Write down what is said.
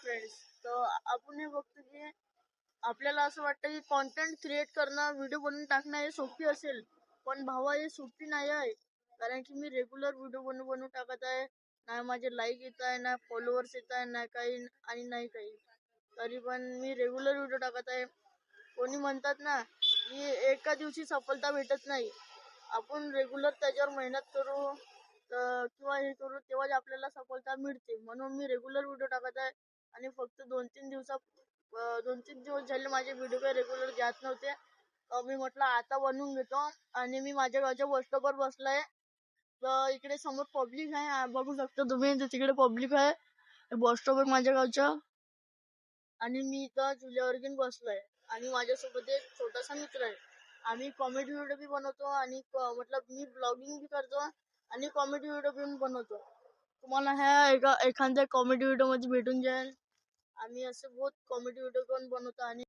Friends. तर आपण हे बघतो की आपल्याला असं वाटतं की कॉन्टेंट क्रिएट करणं, व्हिडिओ बनवून टाकणं हे सोपी असेल, पण भावा हे सोपी नाही आहे. कारण की मी रेग्युलर व्हिडिओ बनवून टाकत आहे. नाही माझे लाईक येत आहे, ना फॉलोअर्स येत आहे, ना काही आणि नाही काही. तरी पण मी रेग्युलर व्हिडिओ टाकत आहे. कोणी म्हणतात ना की एका दिवशी सफलता भेटत नाही. आपण रेग्युलर त्याच्यावर मेहनत करू किंवा हे करू तेव्हाच आपल्याला सफलता मिळते. म्हणून मी रेग्युलर व्हिडिओ टाकत आहे. आणि फक्त 2-3 दिवस झाले माझे व्हिडिओ काही रेग्युलर जात नव्हते. मी म्हटलं आता बनवून घेतो. आणि मी माझ्या गावच्या बस स्टॉपवर बसलाय. तर इकडे समोर पब्लिक आहे, बघू शकता तुम्ही. तिकडे पब्लिक आहे बस स्टॉपवर माझ्या गावच्या. आणि मी इथं झुल्यावर घेऊन बसलोय. आणि माझ्यासोबत एक छोटासा मित्र आहे. आम्ही कॉमेडी व्हिडिओ बी बनवतो आणि मतलब मी ब्लॉगिंग बी करतो आणि कॉमेडी व्हिडिओ पण बनवतो. तुम्हाला ह्या एखाद्या कॉमेडी व्हिडिओ मध्ये भेटून जाईल. आम्ही असे बहुत कॉमेडी व्हिडिओ पण बनवतो आणि